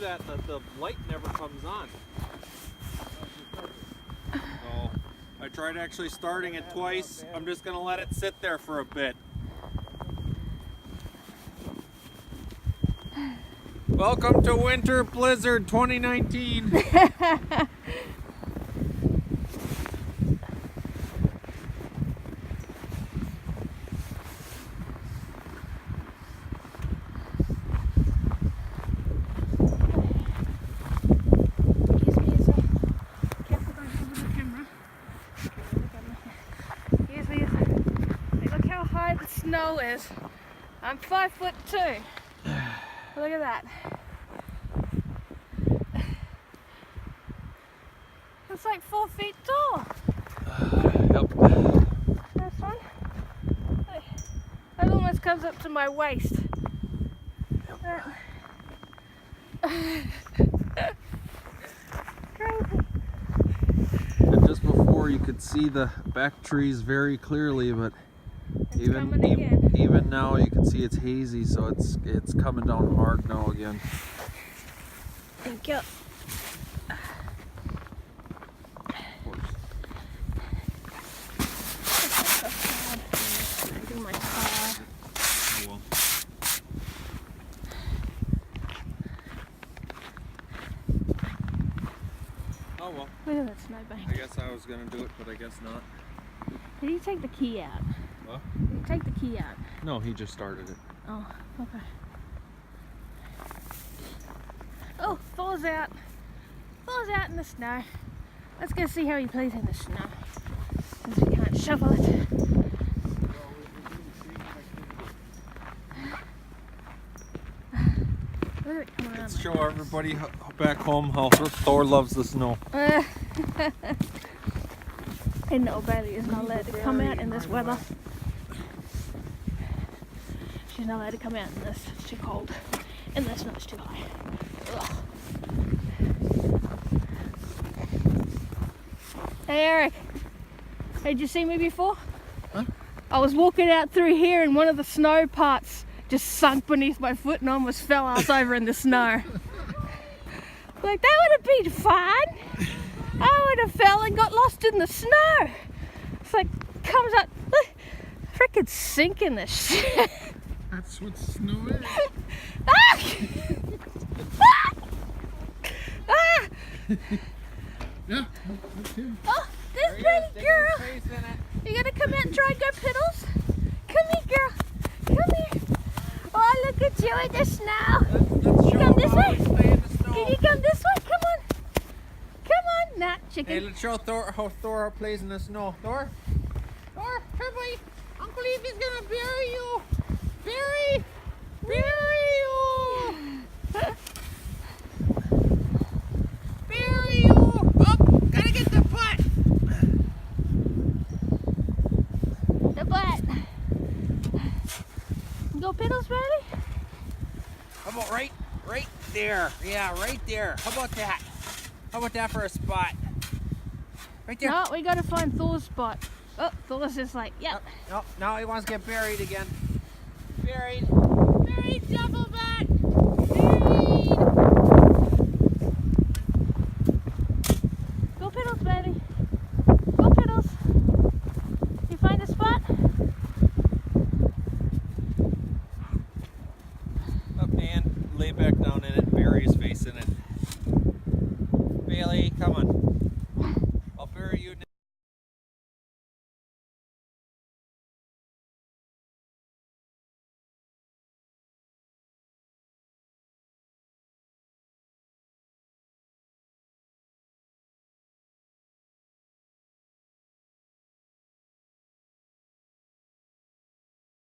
that the light never comes on. So I tried actually starting it twice. I'm just gonna let it sit there for a bit. Welcome to Winter Blizzard 2019. Snow is. I'm 5'2". Look at that. It's like 4 feet tall. Yep. This one. That almost comes up to my waist. Yep. Crazy. And just before you could see the back trees very clearly, but even now you can see it's hazy, so it's coming down hard now again. Thank you. My car. Oh well. Oh well. Look at that snowbank. I guess I was gonna do it, but I guess not. Did you take the key out? What? Did you take the key out? No, he just started it. Oh, okay. Oh, Thor's out. Thor's out in the snow. Let's go see how he plays in the snow, since we can't shovel it. Let's show everybody back home how Thor loves the snow. And no, Bailey is not allowed to come out in this weather. She's not allowed to come out in this. It's too cold. And the snow's too high. Ugh. Hey Eric, did you see me before? Huh? I was walking out through here and one of the snow parts just sunk beneath my foot and almost fell ass over in the snow. Like, that would have been fun. I would have fell and got lost in the snow. It's like, comes up, look, freaking sinking this shit. That's what snow is. Ah! Ah! Yeah, okay. Oh, this pretty girl. You gonna come out and try and go pedals? Come here, girl. Come here. Oh, look at you in the snow. Can you come this way? Can you come this way? Come on. Come on, nah, chicken. Hey, let's show Thor how Thor plays in the snow. Thor? Thor, here boy. Uncle Evie's gonna bury you. Bury you. Bury you. Oh, gotta get the butt. The butt. You go pedals, ready? How about right there? Yeah, right there. How about that? How about that for a spot? Right there. No, we gotta find Thor's spot. Oh, Thor's just like, yep. No, now he wants to get buried again. Buried, double butt. Buried. Go pedals, baby. Go pedals. You find a spot? Up, Dan. Lay back down in it. Bury his face in it.